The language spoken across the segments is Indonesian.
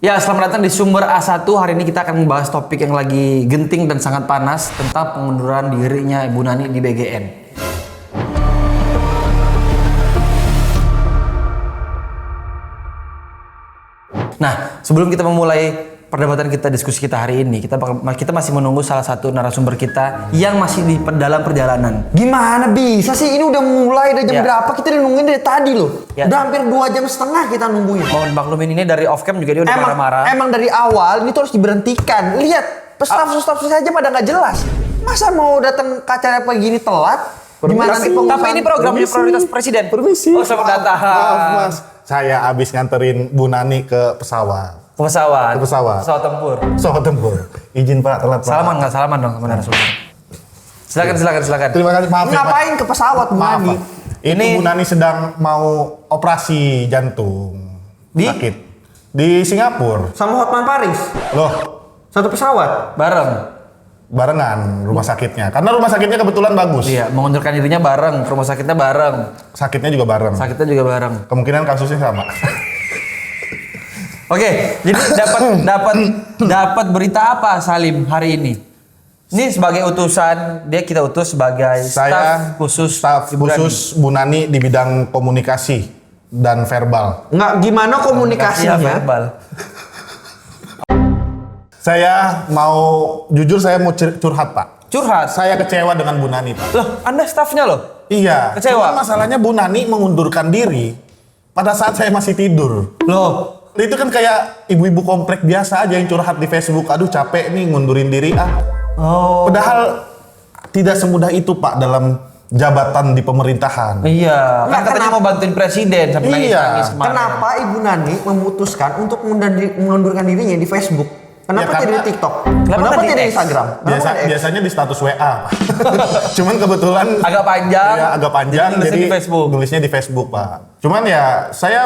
Ya, selamat datang di Sumber A1. Hari ini kita akan membahas topik yang lagi genting dan sangat panas tentang pengunduran dirinya Ibu Nani di BGN. Nah, sebelum kita memulai perdebatan kita, diskusi kita hari ini, kita masih menunggu salah satu narasumber kita yang masih di dalam perjalanan. Gimana bisa sih? Ini udah mulai dari jam berapa? Kita udah nungguin dari tadi loh. Ya. Udah hampir 2 jam setengah kita nungguin. Mohon maklumin, ini dari off cam juga dia udah marah-marah. Emang dari awal ini tuh harus diberhentikan. Lihat, staff saja pada nggak jelas. Masa mau datang ke acara kayak gini telat? Gimana nanti pengusaha? Tapi ini programnya prioritas presiden. Permisi. Oh, selamat datang. Maaf, Mas. Saya habis nganterin Bu Nani ke pesawat. Ke pesawat. Ke pesawat. Pesawat tempur. Pesawat tempur. Izin Pak, telat Pak. Salaman dong sama narasumber. Silakan. Terima kasih, maaf ya, Pak. Ngapain ke pesawat Bu Maaf, Nani? Pak. Ini Bu Nani sedang mau operasi jantung. Di? Sakit. Di Singapura. Sama Hotman Paris? Loh, Satu pesawat? Bareng. barengan rumah sakitnya. Karena rumah sakitnya kebetulan bagus. Iya, mengundurkan dirinya bareng, ke rumah sakitnya bareng. Sakitnya juga bareng. Sakitnya juga bareng. Kemungkinan kasusnya sama. Oke, jadi dapat berita apa Salim hari ini? Ini sebagai utusan, kita utus sebagai Saya staf staf khusus Bu Nani di bidang komunikasi dan verbal. Nggak, gimana komunikasinya? verbal. Saya jujur saya mau curhat Pak. Curhat. Saya kecewa dengan Bu Nani Pak. Loh, Anda stafnya loh? Iya. Kecewa? Cuman masalahnya Bu Nani mengundurkan diri pada saat saya masih tidur. Loh, Itu kan kayak ibu-ibu komplek biasa aja yang curhat di Facebook. Aduh capek nih ngundurin diri ah. oh. Padahal tidak semudah itu Pak dalam jabatan di pemerintahan. Iya, Nggak, kan katanya kenapa? mau bantuin presiden sampai Iya. nangis kemarin. Kenapa Ibu Nani memutuskan untuk mengundurkan dirinya di Facebook? Kenapa Ya, tidak di karena- TikTok? Kenapa Kenapa nggak di tidak di X? Instagram? Kenapa nggak di X? Biasanya di status WA Pak. Cuman kebetulan Agak panjang. ya, agak panjang Jadi nulisnya jadi di Facebook. nulisnya di Facebook Pak. Cuman ya saya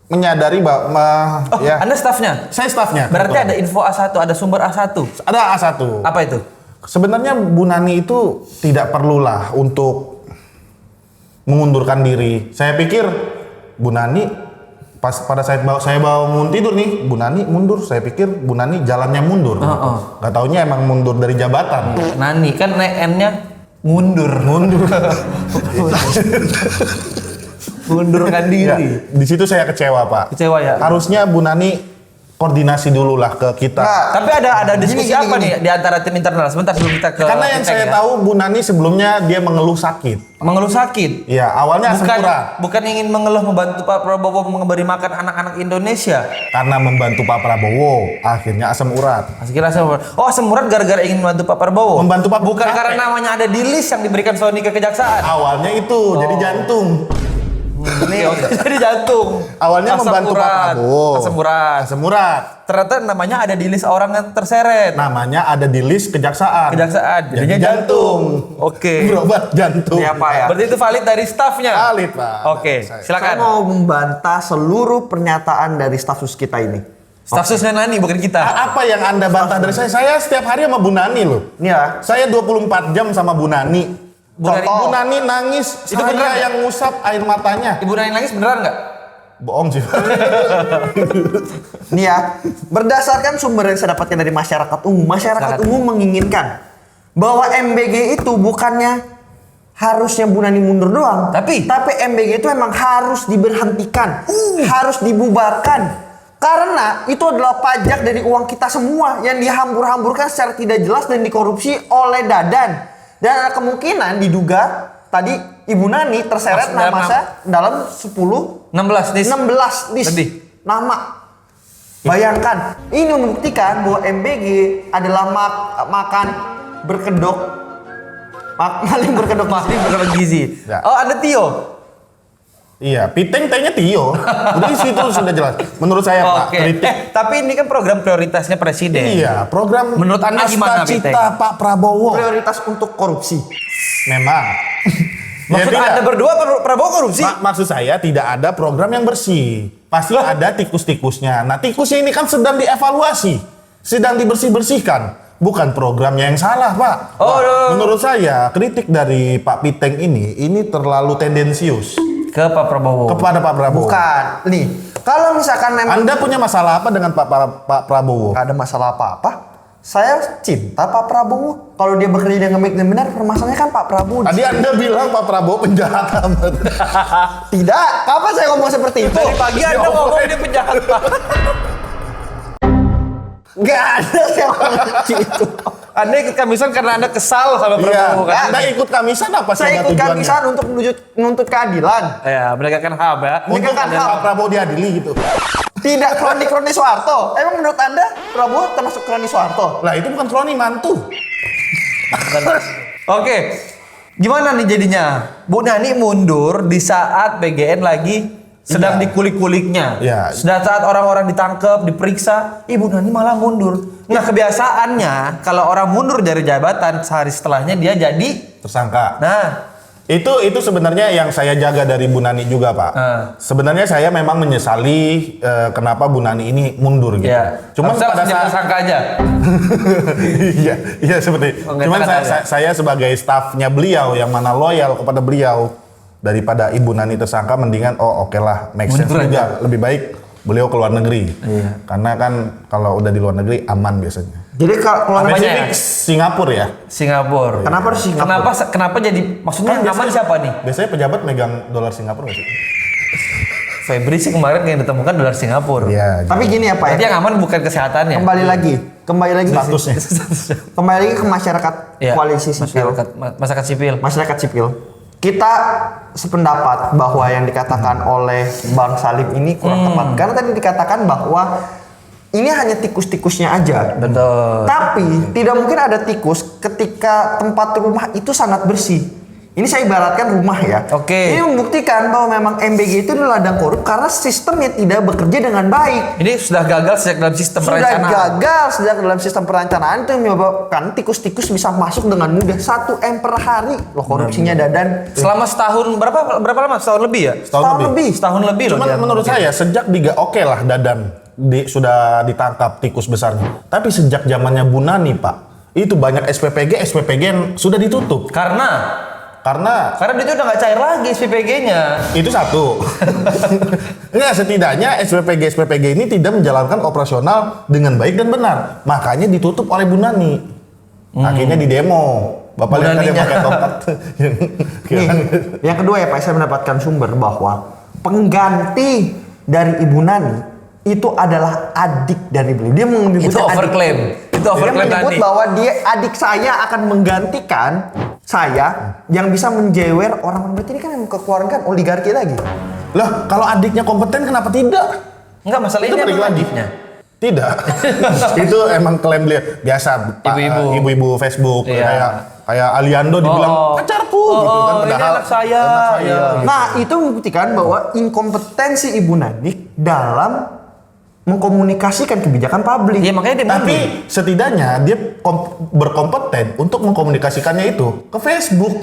menyadari Oh, ya Anda stafnya? saya stafnya. Berarti ada kebetulan. info A1, ada sumber A1. Ada A1. Apa itu? Sebenarnya Bu Nani itu tidak perlulah untuk mengundurkan diri. Saya pikir Bu Nani pada saat saya bangun tidur nih, Bu Nani mundur. Saya pikir Bu Nani jalannya mundur. Gak taunya emang mundur dari jabatan. Nani kan N-nya mundur. Mundurkan Ya, diri. di situ saya kecewa Pak. Kecewa ya. Harusnya Bu Nani koordinasi dulu lah ke kita. Nggak, Tapi ada diskusi Gini, apa gini. nih di antara tim internal? Sebentar sebelum kita ke Karena yang Tech saya ya. tahu Bu Nani sebelumnya dia mengeluh sakit. Mengeluh sakit. Iya, awalnya asam urat. Bukan ingin mengeluh membantu Pak Prabowo memberi makan anak-anak Indonesia. Karena membantu Pak Prabowo, akhirnya asam urat. Akhirnya asam urat. Oh, asam urat gara-gara ingin membantu Pak Prabowo. Membantu Pak Bukan capek. karena namanya ada di list yang diberikan Sony ke kejaksaan. Awalnya itu, jadi jantung. Nih, jadi jantung. Awalnya Asam membantu Pak urat. Prabowo. Asam urat. Asam urat. Ternyata namanya ada di list orang yang terseret. Namanya ada di list kejaksaan. Kejaksaan. Jadi Jadinya jantung. Oke. Berobat jantung. Ini apa ya? Berarti itu valid dari stafnya. Valid, Pak. Oke, Saya- Saya silakan. mau membantah seluruh pernyataan dari staf sus kita ini. Staf susnya Nani bukan kita. Apa yang Anda bantah dari saya? Saya setiap hari sama Bu Nani loh. Ini ya. Saya 24 jam sama Bu Nani. Bu Nani- Bu Nani nangis, Itu saya beneran ya? yang ngusap air matanya. Ibu Nani nangis beneran nggak? Bohong sih. Nih ya, berdasarkan sumber yang saya dapatkan dari masyarakat Silakan. umum menginginkan bahwa MBG itu bukannya harusnya Bu Nani mundur doang, Tapi MBG itu emang harus diberhentikan, harus dibubarkan. Karena itu adalah pajak dari uang kita semua yang dihambur-hamburkan secara tidak jelas dan dikorupsi oleh Dadan. Dan ada kemungkinan diduga tadi Ibu Nani terseret Masuk dalam nama saya dalam 10 16 nih. 16 list Lebih. nama. Bayangkan, ini membuktikan bahwa MBG adalah makan berkedok, maling berkedok Masih berkedok gizi. Ya. Oh, ada Tio. Iya, Piteng tehnya Tio. Udah di situ sudah jelas. Menurut saya Pak, Oke. kritik. Tapi ini kan program prioritasnya presiden. Iya, program Menurut Anda gimana, Cita Piteng? Pak Prabowo. prioritas untuk korupsi. Memang. Maksud Ya, tidak. Anda berdua Prabowo korupsi? Maksud saya tidak ada program yang bersih. Pasti ada tikus-tikusnya. Nah, tikusnya ini kan sedang dievaluasi, sedang dibersih-bersihkan. Bukan programnya yang salah, Pak. Oh, Menurut saya kritik dari Pak Piteng ini terlalu tendensius. ke Pak Prabowo. Kepada Pak Prabowo. Bukan. Nih, kalau misalkan memang Anda punya masalah apa dengan Pak Prabowo? nggak ada masalah apa-apa, saya cinta Pak Prabowo. Kalau dia bekerja dengan baik dan benar, permasalahannya kan Pak Prabowo. Tadi Anda bilang Pak Prabowo penjahat amat. Tidak, kapan saya ngomong seperti itu? Dari pagi Anda ngomong ini penjahat Pak. Nggak ada yang ngomong seperti itu. Anda ikut kamisan karena Anda kesal sama Iya. Prabowo kan? Anda ikut kamisan apa sih? Saya ikut tujuannya? kamisan untuk menuntut keadilan. Ya, menegakkan HAM ya. Untuk Menegakkan agar HAM. Pak Prabowo diadili gitu. Tidak kroni Soeharto. Emang menurut Anda Prabowo termasuk kroni Soeharto? Lah itu bukan kroni, mantu. Oke. Gimana nih jadinya? Bu Nani mundur di saat PGN lagi sedang Iya. dikulik-kuliknya. Iya. Sudah saat orang-orang ditangkap, diperiksa, Ibu Nani malah mundur. Nah, kebiasaannya kalau orang mundur dari jabatan sehari setelahnya dia jadi Tersangka. nah, Itu sebenarnya yang saya jaga dari Bu Nani juga, Pak. Sebenarnya saya memang menyesali kenapa Bu Nani ini mundur gitu. ya. Cuman Harusnya pada langsung jadi saat tersangka aja. iya seperti. Cuman saya sebagai stafnya beliau yang mana loyal kepada beliau, daripada Ibu Nani tersangka mendingan oke lah, make sense Mundur juga. Lebih baik beliau keluar negeri. Iya. Karena kan kalau udah di luar negeri aman biasanya. Jadi kalau Apanya Spesifik ya? Singapura ya. Singapura. Kenapa harus Singapura? Kenapa jadi maksudnya Kan aman biasanya- siapa nih? Biasanya pejabat megang dolar Singapura nggak sih? Febri sih kemarin yang ditemukan dolar Singapura. Iya. Tapi gini ya Pak, Berarti ya. yang aman bukan kesehatannya. kembali lagi Statusnya. kembali lagi ke masyarakat Ya, koalisi sipil, masyarakat sipil. masyarakat sipil. Kita sependapat bahwa yang dikatakan oleh Bang Salim ini kurang tepat. Karena tadi dikatakan bahwa ini hanya tikus-tikusnya aja. Betul. Tapi tidak mungkin ada tikus ketika tempat rumah itu sangat bersih. Ini saya ibaratkan rumah ya. Oke. Ini membuktikan bahwa memang MBG itu adalah ladang korup karena sistemnya tidak bekerja dengan baik. Ini sudah gagal sejak dalam sistem Sudah perencanaan. gagal sejak dalam sistem perencanaan itu yang menyebabkan tikus-tikus bisa masuk dengan mudah 1 M per hari. Loh korupsinya Dadan. Selama setahun berapa lama? Setahun lebih ya? Setahun lebih. Setahun lebih loh. Cuman dia. menurut saya sejak oke lah Dadan sudah ditangkap tikus besarnya. Tapi sejak zamannya Bu Nani, Pak, itu banyak SPPG yang sudah ditutup. Karena dia tuh udah nggak cair lagi SPPG-nya. Itu satu. Enggak, setidaknya SPPG ini tidak menjalankan operasional dengan baik dan benar. Makanya ditutup oleh Bu Nani. Akhirnya di demo. Bapak Bu lihat kan dia Naninya. pakai tongkat. Nih, yang kedua ya Pak, saya mendapatkan sumber bahwa pengganti dari Ibu Nani itu adalah adik dari beliau. Dia Itu menyebutnya adik. overclaim. Itu Dia overclaim menyebut tadi. bahwa adik saya akan menggantikan saya yang bisa menjewer orang-orang. Berarti ini kan yang kekeluargaan oligarki lagi. Lah, kalau adiknya kompeten kenapa tidak? Enggak, masalah Itu ini balik emang lagi. adiknya. Tidak. Itu emang klaim beliau. Biasa Pak, Ibu-ibu. ibu-ibu Facebook Iya. kayak Aliando dibilang pacarku gitu kan, ini padahal anak saya. Iya. Nah, itu membuktikan bahwa inkompetensi Ibu Nani dalam mengkomunikasikan kebijakan publik. Iya, makanya dia mundur. Tapi setidaknya dia berkompeten untuk mengkomunikasikannya itu ke Facebook.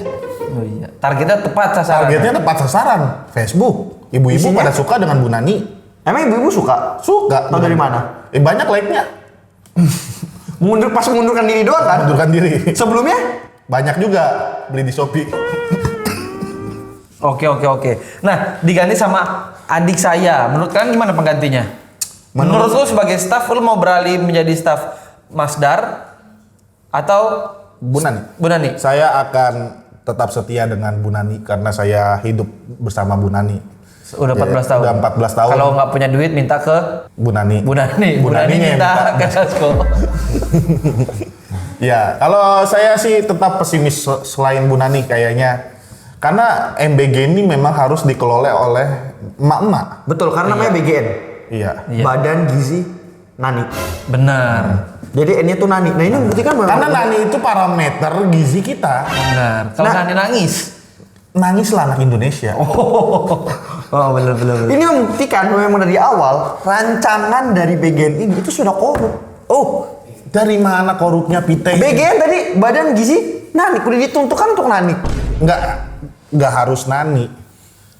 Oh iya. Targetnya tepat sasaran. Targetnya tepat sasaran, Facebook. Ibu-ibu Isinya? pada suka dengan Bu Nani. Emang ibu-ibu suka? Suka. Tahu dari mana? Banyak like-nya. Pas mengundurkan diri doang kan? Mundurkan diri. Sebelumnya? Banyak juga beli di Shopee. Oke. Nah, diganti sama adik saya. Menurut kalian gimana penggantinya? Menurut lu sebagai staff, lu mau beralih menjadi staff Mas Dar atau Bu Nani. Bu Nani? Saya akan tetap setia dengan Bu Nani karena saya hidup bersama Bu Nani. Udah 14 tahun. Udah 14 tahun. Kalau nggak punya duit minta ke Bu Nani. Bu Nani. Bu Nani Naninya yang minta minta. ke Dasko. Ya, kalau saya sih tetap pesimis selain Bu Nani kayaknya. Karena MBG ini memang harus dikelola oleh emak-emak. Betul, karena namanya BGN. Iya. Iya. Badan Gizi Nani. Benar. Jadi N-nya tuh Nani. Nah ini membuktikan bahwa Karena Nani itu parameter gizi kita. Benar. Kalau Nah. Nani nangis. Nangislah anak Indonesia. Oh, benar. ini membuktikan bahwa memang dari awal rancangan dari BGN ini itu sudah korup. Oh, dari mana korupnya Pite? BGN tadi Badan Gizi Nani, kudu ditentukan untuk Nani. Nggak harus Nani.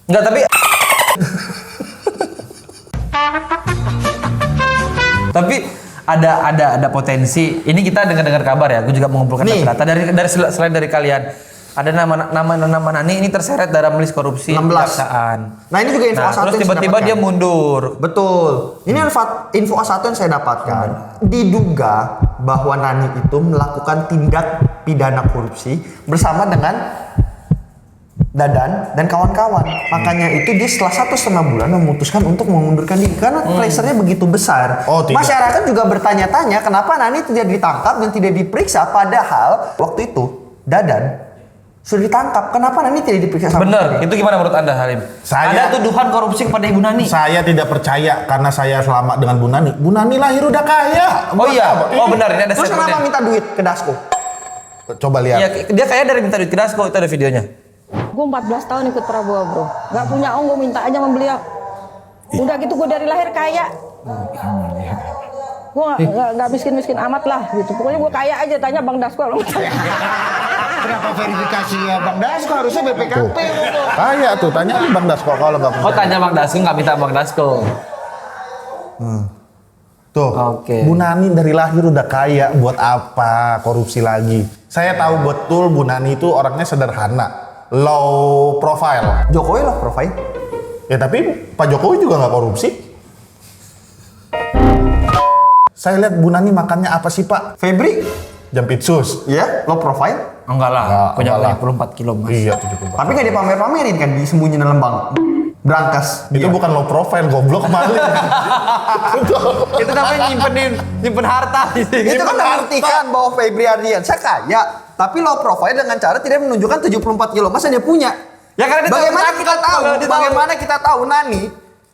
Enggak, tapi tapi ada potensi. Ini kita dengar kabar ya. Gue juga mengumpulkan Nih. data dari selain dari kalian ada nama Nani ini terseret dalam list korupsi 16. kejaksaan. Nah ini juga info Nah, A1 terus yang saya tiba-tiba dia dapatkan. mundur. Betul. Ini info A1 yang saya dapatkan. Diduga bahwa Nani itu melakukan tindak pidana korupsi bersama dengan Dadan dan kawan-kawan. Makanya itu dia setelah 1,5 bulan memutuskan untuk mengundurkan diri karena pressure-nya begitu besar. Oh, tidak. Masyarakat juga bertanya-tanya kenapa Nani tidak ditangkap dan tidak diperiksa, padahal waktu itu Dadan sudah ditangkap. Kenapa Nani tidak diperiksa sama Bener, sekali? itu gimana menurut Anda, Halim? Saya- Ada tuduhan korupsi kepada Ibu Nani. Saya tidak percaya karena saya selama dengan Bu Nani. Bu Nani lahir udah kaya. Oh iya, oh benar ini ada Terus kenapa statementnya. minta duit ke Dasko? Coba lihat. Iya, dia kayak dari minta duit ke Dasko, itu ada videonya. Gue 14 tahun ikut Prabowo bro, gak punya gue minta aja sama beliau. Udah gitu gue dari lahir kaya. Gue gak miskin-miskin amat lah gitu. Pokoknya gue kaya aja, tanya Bang Dasko. Kenapa verifikasi ya Bang Dasko harusnya BPKP? Kaya tuh, tanya Bang Dasko kalau nggak Oh percaya. tanya Bang Dasko, nggak minta Bang Dasko. Tuh, Oke. Bu Nani dari lahir udah kaya, buat apa korupsi lagi? Saya tahu betul Bu Nani itu orangnya sederhana, low profile. Jokowi loh profile. Ya tapi Pak Jokowi juga nggak korupsi. Saya lihat Bu Nani makannya apa sih Pak? Febri, Jampitsus. ya, low profile. Enggak lah, Enggak, punya enggak lah. 24 kilo mas. Iya 74. Tapi nggak dipamer-pamerin kan, disembunyiin dalam brankas. Itu bukan low profile, goblok maling. Itu namanya nyimpen harta. Itu kan membuktikan bahwa Febri Ardiansyah kaya, tapi low profile dengan cara tidak menunjukkan 74 kilo emas yang dia punya. Ya karena dia Bagaimana tahu kita tahu? kalau dia tahu. Bagaimana kita tahu Nani?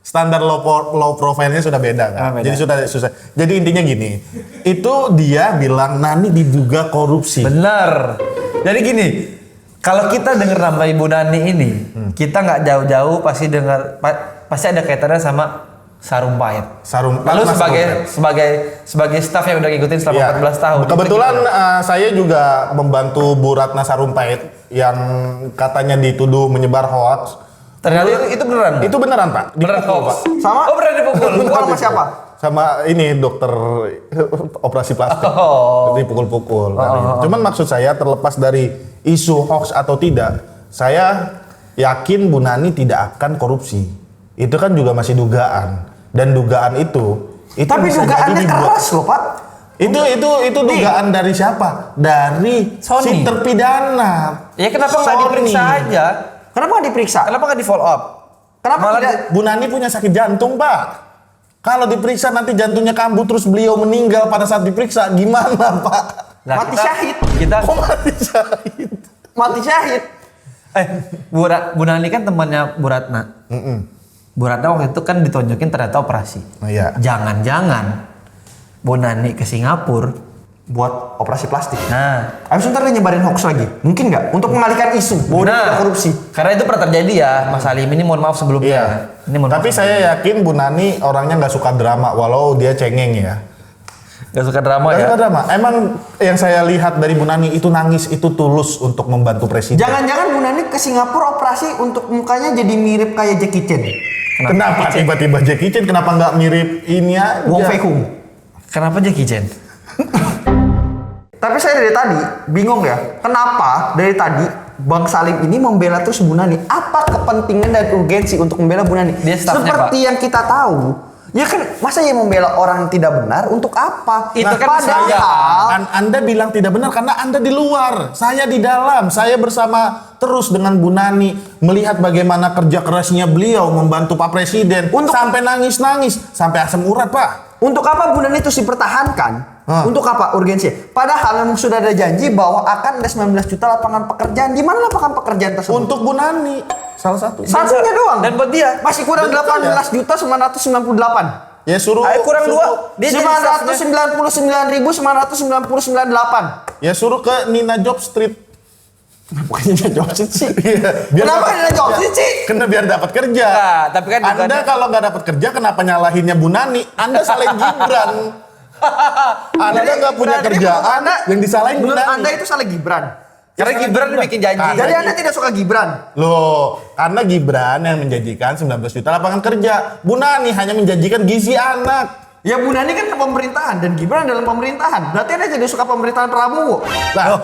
Standar low profile-nya sudah beda kan. Beda. Jadi sudah susah. Jadi intinya gini, itu dia bilang Nani diduga korupsi. Bener. Jadi gini, kalau kita dengar nama Ibu Nani ini, kita nggak jauh-jauh pasti pasti ada kaitannya sama Sarumpait. Lalu Mas sebagai staf yang udah ngikutin selama Iya. 14 tahun. Kebetulan saya juga membantu Bu Ratna Sarumpait yang katanya dituduh menyebar hoax. Ternyata itu beneran. Itu beneran Pak? beneran Dipukul, hoax. Pak. Sama? Oh beneran dipukul. Dipukul sama Dipukul. siapa? Sama ini dokter operasi plastik. Oh. Dipukul-pukul. Oh. Cuman maksud saya terlepas dari isu hoax atau tidak, saya yakin Bu Nani tidak akan korupsi. Itu kan juga masih dugaan. Dan dugaan itu Tapi bisa dugaannya jadi dibuat. keras loh Pak. Itu dugaan dari siapa? Dari Sony. si terpidana. Ya kenapa nggak Sony. diperiksa aja? Kenapa nggak diperiksa? Kenapa nggak di follow up? Kenapa Malah tidak? Bu Nani punya sakit jantung, Pak. Kalau diperiksa nanti jantungnya kambuh terus beliau meninggal pada saat diperiksa, gimana, Pak? Nah, Mati syahid. Kita Kok mati syahid? Mati syahid. Bu Nani kan temannya Bu Ratna. Bu Ratna waktu itu kan ditonjokin ternyata operasi. Oh, iya. Jangan-jangan Bu Nani ke Singapura. Buat operasi plastik. Nah, Habis ntar dia nyebarin hoax lagi. Mungkin nggak? Untuk mengalihkan isu bahwa dia tidak korupsi. Karena itu pernah terjadi ya, Mas Halim. Ini mohon maaf sebelumnya. Iya. Ini mohon Tapi maaf saya yakin Bu Nani orangnya nggak suka drama, walau dia cengeng ya. nggak suka drama Nggak ya. suka drama. Emang yang saya lihat dari Bu Nani itu nangis, itu tulus untuk membantu presiden. Jangan-jangan Bu Nani ke Singapura operasi untuk mukanya jadi mirip kayak Jackie Chan. Kenapa tiba-tiba Jackie Chan? Kenapa nggak mirip ini aja? Wong Fei Hung. Kenapa Jackie Chan? Tapi saya dari tadi bingung ya, kenapa dari tadi Bang Salim ini membela terus Bu Nani? Apa kepentingan dan urgensi untuk membela Bu Nani? Dia staffnya, Seperti yang kita tahu, ya kan masa dia membela orang yang tidak benar untuk apa? Itu kan padahal Anda bilang tidak benar karena Anda di luar, saya di dalam. Saya bersama terus dengan Bu Nani melihat bagaimana kerja kerasnya beliau membantu Pak Presiden sampai nangis-nangis, sampai asam urat, Pak. untuk apa Bu Nani itu dipertahankan? Untuk apa urgensi? Padahal memang sudah ada janji bahwa akan ada 19 juta lapangan pekerjaan. Di mana lapangan pekerjaan tersebut? Untuk Bu Nani, salah satu. Satunya doang. Dan buat dia. Masih kurang Betul 18 juta 998. Ya suruh. Ayo kurang suruh- 2. Dia jadi staffnya. 999.998. Ya suruh ke Nina Job Street. Bukannya job sih. Iya, Kenapa dapat- Nina Job Street sih? Karena biar dapat kerja. Nah, tapi kan juga Anda ada- kalau nggak dapat kerja, kenapa nyalahinnya Bu Nani? Anda salahin Gibran. Anda nggak punya Berarti kerjaan, menurut Anda, yang disalahin Bu menurut Nani. Anda itu salah Gibran. Karena Gibran bikin janji. Karena Jadi Anda tidak suka Gibran. Loh, karena Gibran yang menjanjikan 19 juta lapangan kerja. Bu Nani hanya menjanjikan gizi anak. Ya Bu Nani kan ke pemerintahan dan Gibran dalam pemerintahan. Berarti Anda tidak suka pemerintahan Prabowo. Lah,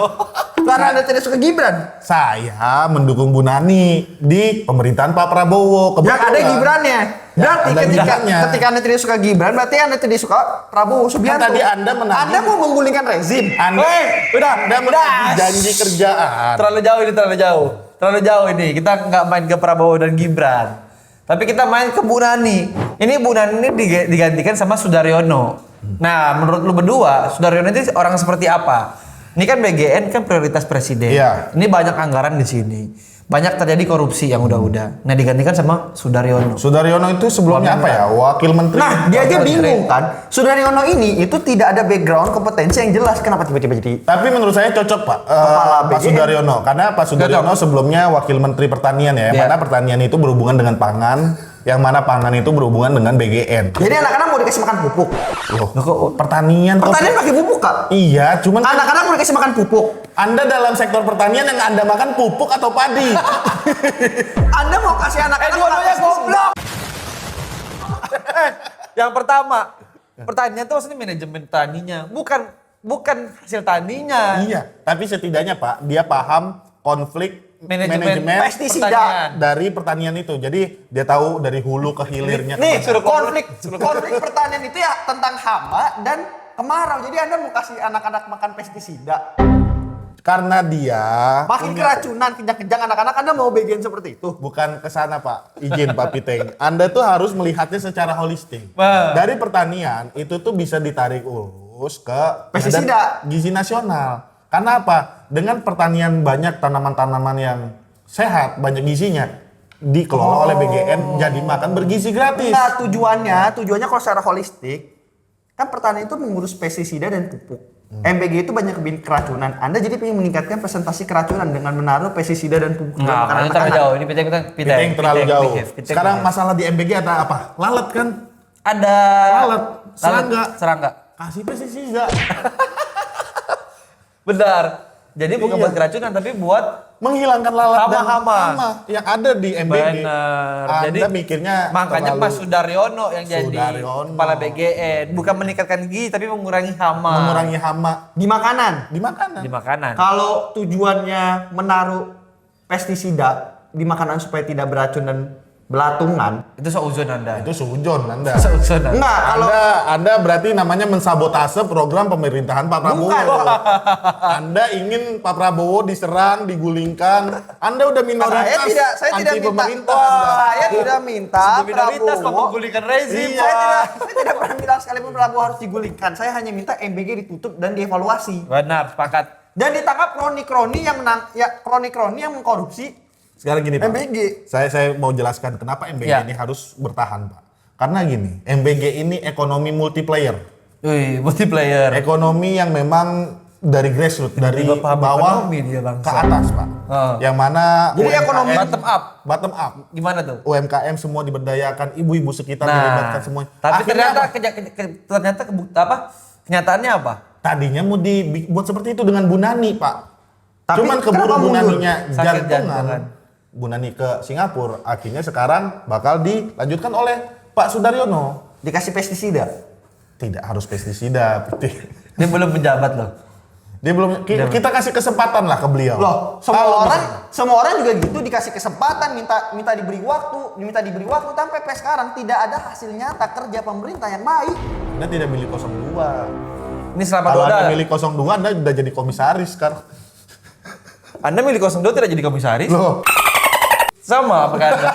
Karena Anda tidak suka Gibran. Saya mendukung Bu Nani di pemerintahan Pak Prabowo. Yang ada Gibrannya. Berarti ada Gibrannya. ketika Anda tidak suka Gibran, berarti Anda tidak suka Prabowo Subianto. Kan tadi Anda menagih- Anda mau menggulingkan rezim. Anda udah. menagih janji kerjaan. Terlalu jauh. Terlalu jauh ini. Kita nggak main ke Prabowo dan Gibran. Tapi kita main ke Bu Nani. Ini Bu Nani ini digantikan sama Sudaryono. Nah, menurut lu berdua, Sudaryono itu orang seperti apa? Ini kan BGN kan prioritas presiden. Iya. Ini banyak anggaran di sini. Banyak terjadi korupsi yang udah-udah. Nah, digantikan sama Sudaryono. Sudaryono itu sebelumnya apa ya? Wakil Menteri. Nah, dia aja Wakil bingung Menteri. kan. Sudaryono ini itu tidak ada background kompetensi yang jelas. Kenapa tiba-tiba jadi Tapi menurut saya cocok Pak, Kepala Pak BGN. Sudaryono. Karena Pak Sudaryono sebelumnya Wakil Menteri Pertanian ya. Yang Iya. mana pertanian itu berhubungan dengan pangan. Yang mana pangan itu berhubungan dengan BGN. Jadi anak-anak mau dikasih makan pupuk. Loh, pertanian kok. Pertanian pakai pupuk, Kak. Iya, cuman kan Anak-anak mau dikasih makan pupuk. Anda dalam sektor pertanian yang Anda makan pupuk atau padi? Anda mau kasih anak-anak makan dua-duanya pestisida. goblok. Yang pertama, pertanian itu maksudnya manajemen taninya, bukan hasil taninya. Iya, tapi setidaknya Pak, dia paham konflik Manajemen pestisida pertanian. dari pertanian itu. Jadi dia tahu dari hulu ke hilirnya. Nih, kemana. konflik pertanian itu ya tentang hama dan kemarau. Jadi Anda mau kasih anak-anak makan pestisida. Karena dia Makin keracunan, kejang-kejang anak-anak, Anda mau BGN seperti itu. bukan ke sana Pak, izin Pak Piteng. Anda tuh harus melihatnya secara holistik. Wah. Dari pertanian itu tuh bisa ditarik urus ke Pestisida. badan gizi nasional. Karena apa? Dengan pertanian banyak tanaman-tanaman yang sehat, banyak gizinya, dikelola oleh BGN jadi makan bergizi gratis. Nah, tujuannya kalau secara holistik, kan pertanian itu mengurus pestisida dan pupuk. MBG itu banyak keracunan. Anda jadi ingin meningkatkan presentasi keracunan dengan menaruh pestisida dan pupuk dalam Nah, ini terlalu jauh. Ini Piteng terlalu jauh. Piteng. Sekarang masalah di MBG ada apa? Lalat kan? ada Lalat, serangga. Serangga. Kasih pestisida. Benar. Jadi bukan Iya. buat keracunan tapi buat Menghilangkan lalat dan Hama-hama. hama yang ada di MBG. benar. Anda Jadi mikirnya makanya terlalu Pak Sudaryono yang jadi Sudaryono. kepala BGN, bukan meningkatkan gizi tapi mengurangi hama. mengurangi hama di makanan. di makanan. di makanan. Kalau tujuannya menaruh pestisida di makanan supaya tidak beracun dan belatungan, Itu seuzon Anda. Itu sujon Anda. Seuzon Anda. enggak kalau Anda berarti namanya mensabotase program pemerintahan Pak Prabowo. Bukan. Anda ingin Pak Prabowo diserang, digulingkan. Anda udah minoritas saya tidak anti minta. pemerintah. Saya tidak minta Sudah minoritas mau Prabowo. menggulingkan rezim. Iya. Saya tidak pernah bilang sekalipun Prabowo harus digulingkan. Saya hanya minta MBG ditutup dan dievaluasi. Benar, sepakat. Dan ditangkap kroni-kroni yang mengkorupsi Sekarang gini Pak. MBG. Saya mau jelaskan kenapa MBG Ya. ini harus bertahan Pak. Karena gini, MBG ini ekonomi multiplayer. Wih, multiplayer. Ekonomi yang memang dari grassroots, dari Tiba-tiba paham bawah ekonomi dia, bangsa. ke atas Pak. Yang mana Jadi ekonomi Bottom up. bottom up. Gimana tuh? UMKM semua diberdayakan, ibu-ibu sekitar dilibatkan semua. tapi Akhirnya ternyata kenyataannya apa? tadinya mau dibuat seperti itu dengan Bu Nani, Pak. Tapi Cuman kenapa keburu Bu mundur? Naninya Sakit jantungan. jantungan. Bu Nani ke Singapura, akhirnya sekarang bakal dilanjutkan oleh Pak Sudaryono. Dikasih pestisida. Tidak harus pestisida, Dia belum menjabat loh. dia belum kita kasih kesempatan lah ke beliau. Loh, semua orang juga gitu dikasih kesempatan, minta diberi waktu sampai sekarang tidak ada hasil nyata kerja pemerintah yang baik. Anda tidak milih 02. Ini selama Kalau Anda Anda milih 02, Anda udah jadi komisaris sekarang. Anda milih 02 tidak jadi komisaris? Loh, Sama apakah Anda?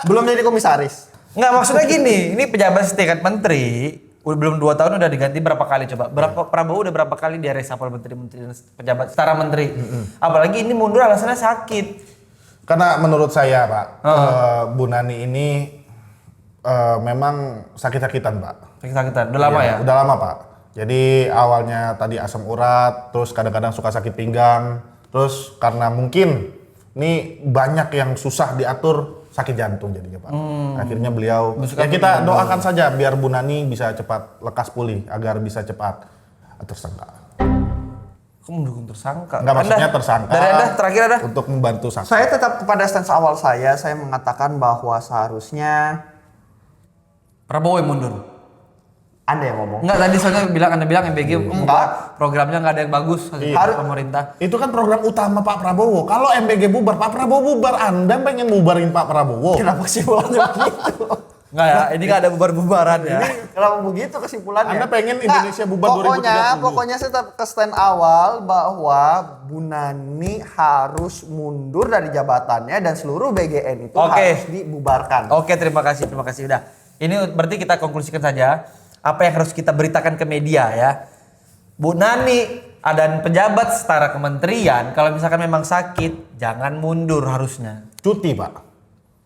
Belum jadi komisaris. Enggak, maksudnya gini, ini pejabat setingkat menteri, belum 2 tahun udah diganti berapa kali coba? Prabowo udah berapa kali dia reshuffle menteri-menteri dan pejabat setara menteri. Apalagi ini mundur alasannya sakit. karena menurut saya Pak, Bu Nani ini memang sakit-sakitan Pak. Sakit-sakitan. Udah lama ya? Udah lama Pak. Jadi awalnya tadi asam urat, terus kadang-kadang suka sakit pinggang, terus karena mungkin ini banyak yang susah diatur, sakit jantung jadinya Pak. Akhirnya beliau, ya kita doakan saja biar Bu Nani bisa cepat lekas pulih, agar bisa cepat tersangka. Kamu mendukung tersangka? Enggak, maksudnya Anda, tersangka. Dari Anda, terakhir ada? Untuk membantu saksi. Saya tetap kepada stance awal saya mengatakan bahwa seharusnya Prabowo yang mundur. Anda yang ngomong. Enggak, tadi soalnya Anda bilang MBG programnya nggak ada yang bagus Harus- pemerintah. Itu kan program utama Pak Prabowo. Kalau MBG bubar, Pak Prabowo bubar. Anda pengen bubarin Pak Prabowo. Kenapa kesimpulannya begitu? Enggak ya, ini nggak ada bubar-bubaran ya. Kenapa begitu kesimpulannya? Anda pengen Nggak, Indonesia bubar 2030. Pokoknya saya tetap ke stand awal bahwa Bu Nani harus mundur dari jabatannya dan seluruh BGN itu Oke. harus dibubarkan. Oke, terima kasih udah. Ini berarti kita konklusikan saja apa yang harus kita beritakan ke media ya. Bu Nani dan pejabat setara kementerian kalau misalkan memang sakit jangan mundur harusnya. Cuti, Pak.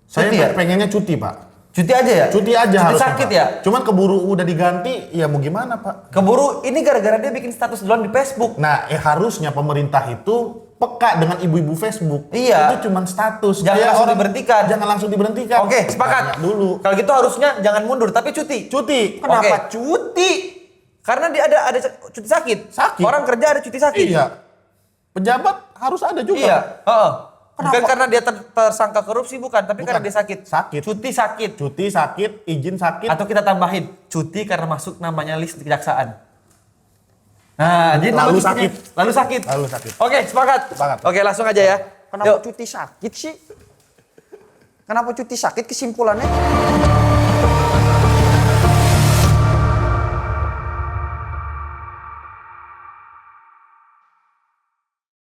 Saya Cuti ya? pengennya cuti, Pak. Cuti aja ya? Cuti aja Cuti harusnya, sakit Pak. ya? Cuman keburu udah diganti, ya mau gimana, Pak? Keburu ini gara-gara dia bikin status duluan di Facebook. Nah, harusnya pemerintah itu peka dengan ibu-ibu Facebook. Iya. Itu cuman status. Jangan Kayak langsung orang- diberhentikan. Jangan langsung diberhentikan. Oke, sepakat. Tanya dulu. Kalau gitu harusnya jangan mundur tapi cuti. Cuti. Kenapa Oke. cuti? Karena dia ada cuti sakit. Sakit. Orang kerja ada cuti sakit. Iya. Pejabat harus ada juga. Iya. Heeh. Bukan Kenapa? karena dia tersangka korupsi bukan, tapi Bukan. karena dia sakit. Sakit. Cuti sakit. Cuti sakit, izin sakit. Atau kita tambahin cuti karena masuk namanya list di kejaksaan. Nah, jadi nama Lalu cutinya- sakit. Lalu sakit. Lalu sakit. Oke, sepakat. Sepakat. Oke, langsung aja ya. Kenapa Yuk. cuti sakit sih? Kenapa cuti sakit kesimpulannya?